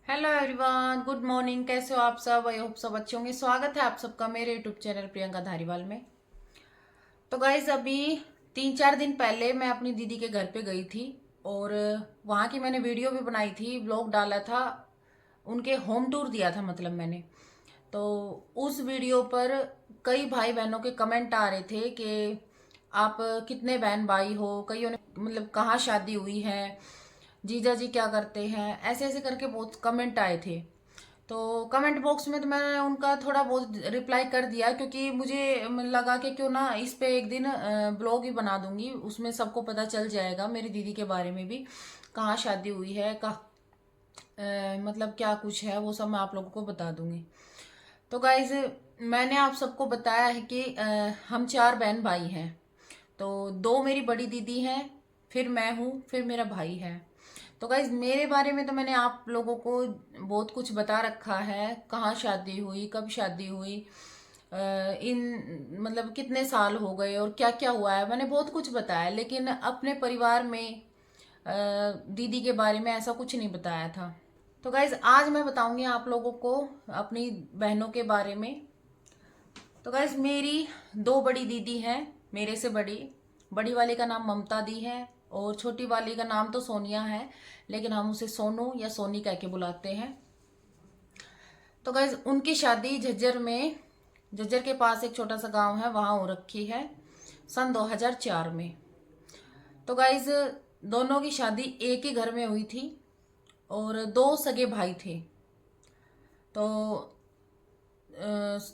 Hello everyone, good morning. कैसे हो आप सब? आई होप सब अच्छे होंगे। स्वागत है आप सबका मेरे यूट्यूब चैनल प्रियंका धारीवाल में। तो गाइज अभी 3-4 दिन पहले मैं अपनी दीदी के घर पे गई थी और वहाँ की मैंने वीडियो भी बनाई थी, ब्लॉग डाला था, उनके होम टूर दिया था मतलब मैंने। तो उस वीडियो पर कई भाई बहनों के कमेंट आ रहे थे कि आप कितने बहन भाई हो, कईयों ने मतलब कहाँ शादी हुई है, जीजा जी क्या करते हैं, ऐसे ऐसे करके बहुत कमेंट आए थे। तो कमेंट बॉक्स में तो मैंने उनका थोड़ा बहुत रिप्लाई कर दिया, क्योंकि मुझे लगा कि क्यों ना इस पे एक दिन ब्लॉग ही बना दूंगी, उसमें सबको पता चल जाएगा मेरी दीदी के बारे में भी, कहाँ शादी हुई है, मतलब क्या कुछ है, वो सब मैं आप लोगों को बता दूंगी। तो गाइज मैंने आप सबको बताया है कि हम 4 बहन भाई हैं। तो 2 मेरी बड़ी दीदी हैं, फिर मैं हूँ, फिर मेरा भाई है। तो गाइज मेरे बारे में तो मैंने आप लोगों को बहुत कुछ बता रखा है, कहाँ शादी हुई, कब शादी हुई, इन मतलब कितने साल हो गए और क्या क्या हुआ है, मैंने बहुत कुछ बताया। लेकिन अपने परिवार में दीदी के बारे में ऐसा कुछ नहीं बताया था। तो गाइज आज मैं बताऊंगी आप लोगों को अपनी बहनों के बारे में। तो गाइज मेरी 2 बड़ी दीदी हैं, मेरे से बड़ी। बड़ी वाली का नाम ममता दी है और छोटी वाली का नाम तो सोनिया है, लेकिन हम उसे सोनू या सोनी कह के बुलाते हैं। तो गाइज उनकी शादी झज्जर के पास एक छोटा सा गांव है, वहां हो रखी है सन 2004 में। तो गाइज दोनों की शादी एक ही घर में हुई थी और 2 सगे भाई थे। तो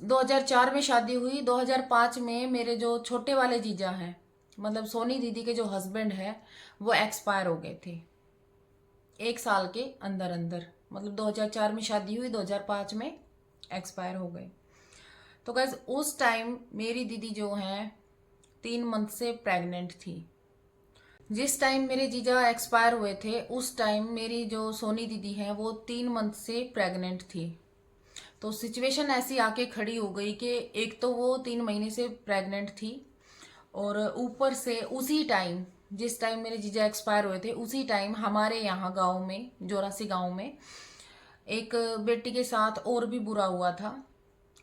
2004 में शादी हुई। 2005 में मेरे जो छोटे वाले जीजा हैं, मतलब सोनी दीदी के जो हस्बैंड है, वो एक्सपायर हो गए थे 1 साल के अंदर अंदर। मतलब 2004 में शादी हुई, 2005 में एक्सपायर हो गए। तो गैस उस टाइम मेरी दीदी जो हैं 3 मंथ से प्रेग्नेंट थी। जिस टाइम मेरे जीजा एक्सपायर हुए थे उस टाइम मेरी जो सोनी दीदी है वो 3 मंथ से प्रेग्नेंट थी। तो सिचुएशन ऐसी आके खड़ी हो गई कि एक तो वो 3 महीने से प्रेग्नेंट थी और ऊपर से उसी टाइम, जिस टाइम मेरे जीजा एक्सपायर हुए थे उसी टाइम हमारे यहाँ गांव में, जोरासी गांव में, एक बेटी के साथ और भी बुरा हुआ था।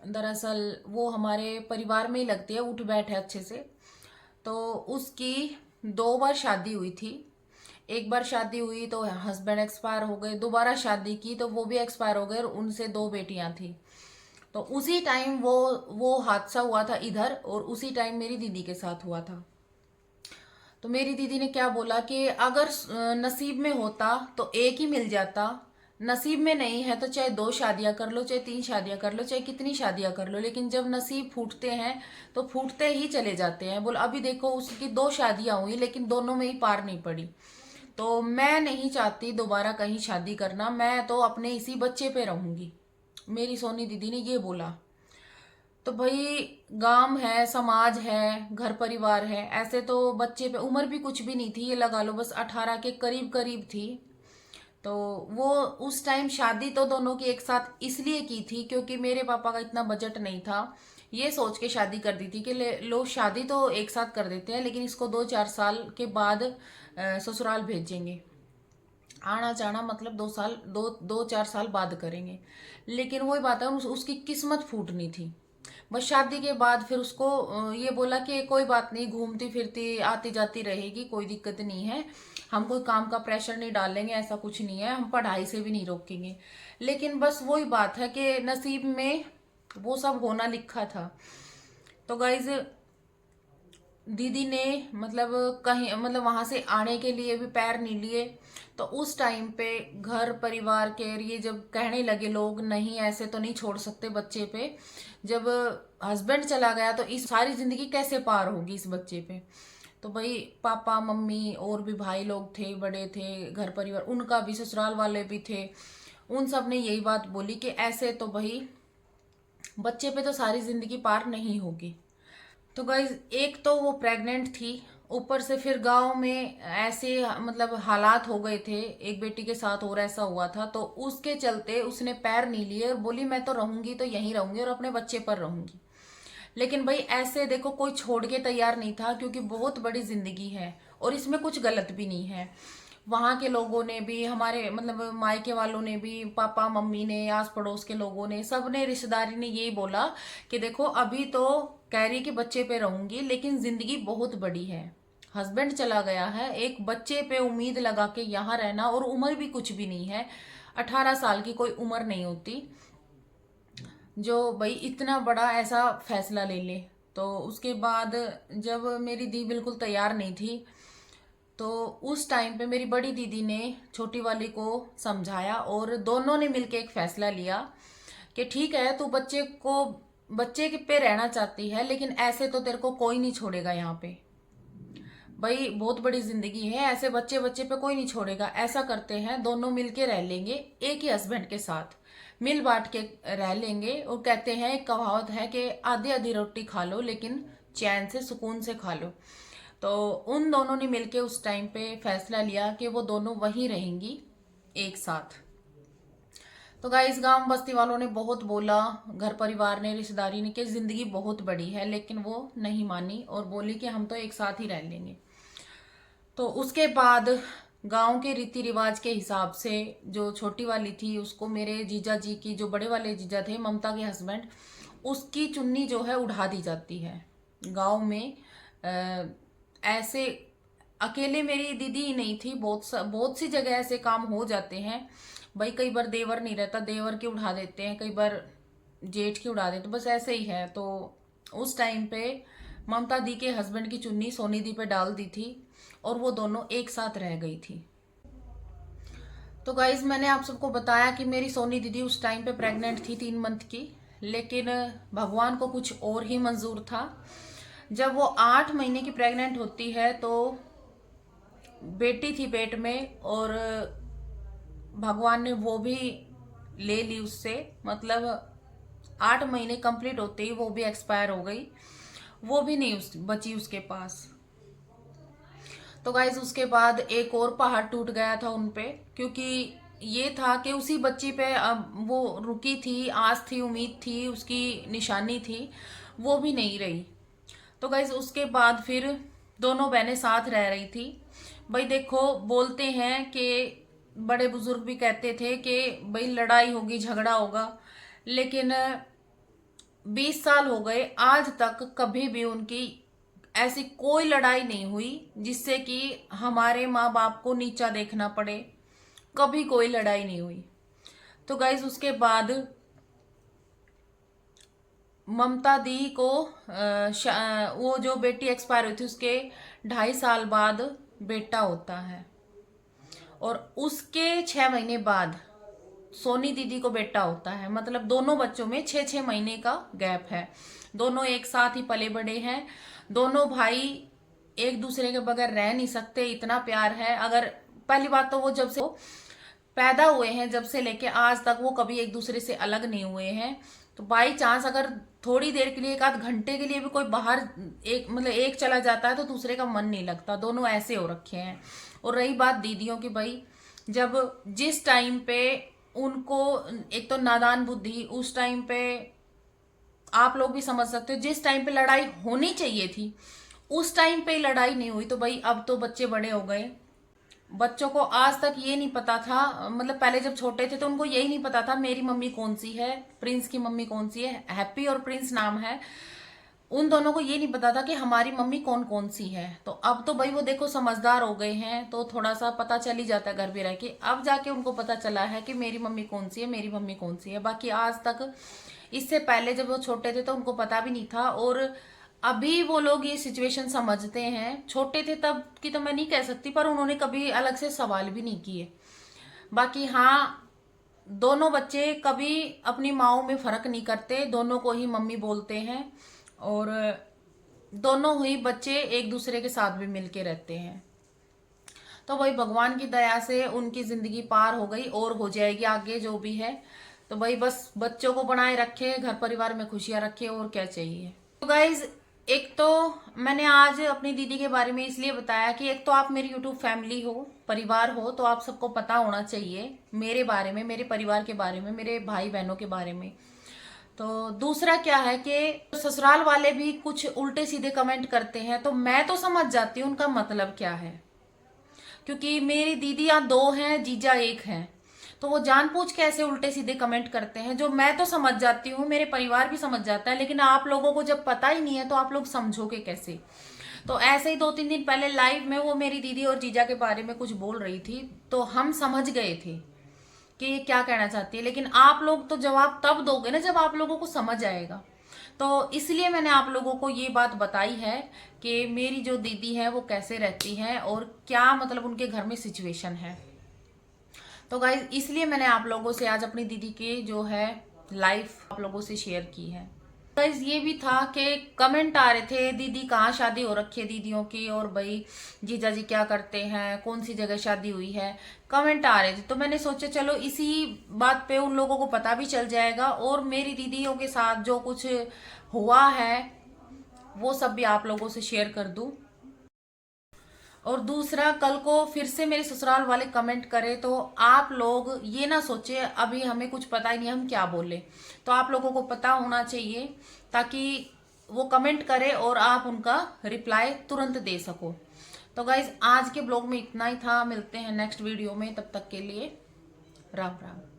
दरअसल वो हमारे परिवार में ही लगती है, उठ बैठ है अच्छे से। तो उसकी 2 बार शादी हुई थी। एक बार शादी हुई तो हस्बैंड एक्सपायर हो गए, दोबारा शादी की तो वो भी एक्सपायर हो गए और उनसे 2 बेटियां थी। तो उसी टाइम वो हादसा हुआ था इधर, और उसी टाइम मेरी दीदी के साथ हुआ था। तो मेरी दीदी ने क्या बोला कि अगर नसीब में होता तो एक ही मिल जाता, नसीब में नहीं है तो चाहे 2 शादियां कर लो, चाहे 3 शादियां कर लो, चाहे कितनी शादियां कर लो, लेकिन जब नसीब फूटते हैं तो फूटते ही चले जाते हैं। बोल अभी देखो उसकी 2 शादियां हुई लेकिन दोनों में ही पार नहीं पड़ी। तो मैं नहीं चाहती दोबारा कहीं शादी करना, मैं तो अपने इसी बच्चे पे रहूंगी, मेरी सोनी दीदी ने ये बोला। तो भाई गांव है, समाज है, घर परिवार है, ऐसे तो बच्चे पे उम्र भी कुछ भी नहीं थी, ये लगा लो बस 18 के करीब करीब थी। तो वो उस टाइम शादी तो दोनों की एक साथ इसलिए की थी क्योंकि मेरे पापा का इतना बजट नहीं था। ये सोच के शादी कर दी थी कि लो शादी तो एक साथ कर देते हैं लेकिन इसको 2-4 साल के बाद ससुराल भेजेंगे, आना जाना मतलब 2 साल, 2-4 साल बाद करेंगे। लेकिन वही बात है, उसकी किस्मत फूटनी थी। बस शादी के बाद फिर उसको ये बोला कि कोई बात नहीं, घूमती फिरती आती जाती रहेगी, कोई दिक्कत नहीं है, हम कोई काम का प्रेशर नहीं डालेंगे, ऐसा कुछ नहीं है, हम पढ़ाई से भी नहीं रोकेंगे। लेकिन बस वही बात है कि नसीब में वो सब होना लिखा था। तो गाइज दीदी ने मतलब कहीं मतलब वहां से आने के लिए भी पैर नहीं लिए। तो उस टाइम पे घर परिवार के लिए जब कहने लगे लोग नहीं ऐसे तो नहीं छोड़ सकते बच्चे पे, जब हस्बैंड चला गया तो इस सारी जिंदगी कैसे पार होगी इस बच्चे पे। तो भाई पापा मम्मी और भी भाई लोग थे, बड़े थे, घर परिवार उनका भी, ससुराल वाले भी थे, उन सब ने यही बात बोली कि ऐसे तो भाई बच्चे पे तो सारी जिंदगी पार नहीं होगी। तो गाइज एक तो वो प्रेग्नेंट थी, ऊपर से फिर गांव में ऐसे मतलब हालात हो गए थे, एक बेटी के साथ और ऐसा हुआ था, तो उसके चलते उसने पैर नहीं लिए और बोली मैं तो रहूंगी तो यहीं रहूंगी और अपने बच्चे पर रहूंगी। लेकिन भाई ऐसे देखो कोई छोड़ के तैयार नहीं था, क्योंकि बहुत बड़ी जिंदगी है और इसमें कुछ गलत भी नहीं है। वहाँ के लोगों ने भी, हमारे मतलब मायके वालों ने भी, पापा मम्मी ने, आस पड़ोस के लोगों ने, सब ने, रिश्तेदारी ने यही बोला कि देखो अभी तो कह रही कि बच्चे पे रहूंगी, लेकिन जिंदगी बहुत बड़ी है, हस्बैंड चला गया है, एक बच्चे पे उम्मीद लगा के यहाँ रहना, और उम्र भी कुछ भी नहीं है, 18 साल की कोई उम्र नहीं होती जो भाई इतना बड़ा ऐसा फैसला ले ले। तो उसके बाद जब मेरी दी बिल्कुल तैयार नहीं थी, तो उस टाइम पे मेरी बड़ी दीदी ने छोटी वाली को समझाया, और दोनों ने मिलके एक फैसला लिया कि ठीक है, तू बच्चे पे रहना चाहती है, लेकिन ऐसे तो तेरे को कोई नहीं छोड़ेगा यहाँ पे, भाई बहुत बड़ी जिंदगी है, ऐसे बच्चे बच्चे पे कोई नहीं छोड़ेगा। ऐसा करते हैं, दोनों मिलके रह लेंगे, एक ही हस्बैंड के साथ मिल बांट के रह लेंगे। और कहते हैं, एक कहावत है कि आधी आधी रोटी खा लो, लेकिन चैन से सुकून से खा लो। तो उन दोनों ने मिलके उस टाइम पे फैसला लिया कि वो दोनों वहीं रहेंगी एक साथ। तो गाइस, गांव बस्ती वालों ने बहुत बोला, घर परिवार ने, रिश्तेदारी ने, कि जिंदगी बहुत बड़ी है, लेकिन वो नहीं मानी और बोली कि हम तो एक साथ ही रह लेंगे। तो उसके बाद गांव के रीति रिवाज के हिसाब से जो छोटी वाली थी उसको मेरे जीजा जी की, जो बड़े वाले जीजा थे, ममता के हस्बैंड, उसकी चुन्नी जो है उड़ा दी जाती है गांव में। ऐसे अकेले मेरी दीदी ही नहीं थी, बहुत सी जगह ऐसे काम हो जाते हैं भाई। कई बार देवर नहीं रहता, देवर की उड़ा देते हैं, कई बार जेठ की उड़ा देते, बस ऐसे ही है। तो उस टाइम पे ममता दी के हस्बैंड की चुन्नी सोनी दी पे डाल दी थी, और वो दोनों एक साथ रह गई थी। तो गाइज, मैंने आप सबको बताया कि मेरी सोनी दीदी उस टाइम पे प्रेग्नेंट थी 3 मंथ की, लेकिन भगवान को कुछ और ही मंजूर था। जब वो 8 महीने की प्रेग्नेंट होती है तो बेटी थी पेट में, और भगवान ने वो भी ले ली उससे, मतलब 8 महीने कंप्लीट होते ही वो भी एक्सपायर हो गई, वो भी नहीं बची उसके पास। तो गाइज, उसके बाद एक और पहाड़ टूट गया था उनपे, क्योंकि ये था कि उसी बच्ची पे अब वो रुकी थी, आस थी, उम्मीद थी, उसकी निशानी थी, वो भी नहीं रही। तो गाइज, उसके बाद फिर दोनों बहनें साथ रह रही थी। भाई देखो, बोलते हैं कि बड़े बुजुर्ग भी कहते थे कि भाई लड़ाई होगी, झगड़ा होगा, लेकिन 20 साल हो गए, आज तक कभी भी उनकी ऐसी कोई लड़ाई नहीं हुई जिससे कि हमारे माँ बाप को नीचा देखना पड़े, कभी कोई लड़ाई नहीं हुई। तो गाइज, उसके बाद ममता दी को वो जो बेटी एक्सपायर हुई थी उसके 2.5 साल बाद बेटा होता है, और उसके 6 महीने बाद सोनी दीदी को बेटा होता है। मतलब दोनों बच्चों में 6-6 महीने का गैप है, दोनों एक साथ ही पले बड़े हैं, दोनों भाई एक दूसरे के बगैर रह नहीं सकते, इतना प्यार है। अगर पहली बात तो वो जब से पैदा हुए हैं, जब से लेके आज तक, वो कभी एक दूसरे से अलग नहीं हुए हैं। तो बाई चांस अगर थोड़ी देर के लिए, 1 आध घंटे के लिए भी कोई बाहर एक चला जाता है तो दूसरे का मन नहीं लगता, दोनों ऐसे हो रखे हैं। और रही बात दीदियों की, भाई जब जिस टाइम पे उनको, एक तो नादान बुद्धि, उस टाइम पे आप लोग भी समझ सकते हो, जिस टाइम पे लड़ाई होनी चाहिए थी उस टाइम पे लड़ाई नहीं हुई। तो भाई अब तो बच्चे बड़े हो गए, बच्चों को आज तक ये नहीं पता था, मतलब पहले जब छोटे थे तो उनको यही नहीं पता था मेरी मम्मी कौन सी है, प्रिंस की मम्मी कौन सी है, हैप्पी और प्रिंस नाम है, उन दोनों को ये नहीं पता था कि हमारी मम्मी कौन कौन सी है। तो अब तो भाई वो देखो समझदार हो गए हैं, तो थोड़ा सा पता चल ही जाता है घर पे रह के। अब जाके उनको पता चला है कि मेरी मम्मी कौन सी है, मेरी मम्मी कौन सी है। बाकी आज तक, इससे पहले जब वो छोटे थे तो उनको पता भी नहीं था, और अभी वो लोग ये सिचुएशन समझते हैं। छोटे थे तब की तो मैं नहीं कह सकती, पर उन्होंने कभी अलग से सवाल भी नहीं किए। बाकी हाँ, दोनों बच्चे कभी अपनी माओ में फर्क नहीं करते, दोनों को ही मम्मी बोलते हैं, और दोनों ही बच्चे एक दूसरे के साथ भी मिलके रहते हैं। तो भाई भगवान की दया से उनकी जिंदगी पार हो गई, और हो जाएगी आगे जो भी है। तो भाई बस बच्चों को बनाए रखे, घर परिवार में खुशियां रखे, और क्या चाहिए। तो गाइज, एक तो मैंने आज अपनी दीदी के बारे में इसलिए बताया कि एक तो आप मेरी यूट्यूब फैमिली हो, परिवार हो, तो आप सबको पता होना चाहिए मेरे बारे में, मेरे परिवार के बारे में, मेरे भाई बहनों के बारे में। तो दूसरा क्या है कि ससुराल वाले भी कुछ उल्टे सीधे कमेंट करते हैं, तो मैं तो समझ जाती हूँ उनका मतलब क्या है, क्योंकि मेरी दीदियां 2 हैं, जीजा 1 है, तो वो जानबूझ के ऐसे उल्टे सीधे कमेंट करते हैं, जो मैं तो समझ जाती हूँ, मेरे परिवार भी समझ जाता है, लेकिन आप लोगों को जब पता ही नहीं है तो आप लोग समझोगे कैसे। तो ऐसे ही 2-3 दिन पहले लाइव में वो मेरी दीदी और जीजा के बारे में कुछ बोल रही थी, तो हम समझ गए थे कि ये क्या कहना चाहती है, लेकिन आप लोग तो जवाब तब दोगे ना जब आप लोगों को समझ आएगा। तो इसलिए मैंने आप लोगों को ये बात बताई है कि मेरी जो दीदी है वो कैसे रहती है और क्या मतलब उनके घर में सिचुएशन है। तो गाइज इसलिए मैंने आप लोगों से आज अपनी दीदी की जो है लाइफ आप लोगों से शेयर की है। गाइज ये भी था कि कमेंट आ रहे थे, दीदी कहाँ शादी हो रखी है दीदियों की, और भाई जीजा जी क्या करते हैं, कौन सी जगह शादी हुई है, कमेंट आ रहे थे। तो मैंने सोचा चलो इसी बात पे उन लोगों को पता भी चल जाएगा और मेरी दीदियों के साथ जो कुछ हुआ है वो सब भी आप लोगों से शेयर कर दूं। और दूसरा, कल को फिर से मेरे ससुराल वाले कमेंट करें तो आप लोग ये ना सोचे अभी हमें कुछ पता ही नहीं हम क्या बोले, तो आप लोगों को पता होना चाहिए ताकि वो कमेंट करे और आप उनका रिप्लाई तुरंत दे सको। तो गाइज आज के ब्लॉग में इतना ही था, मिलते हैं नेक्स्ट वीडियो में, तब तक के लिए राम राम।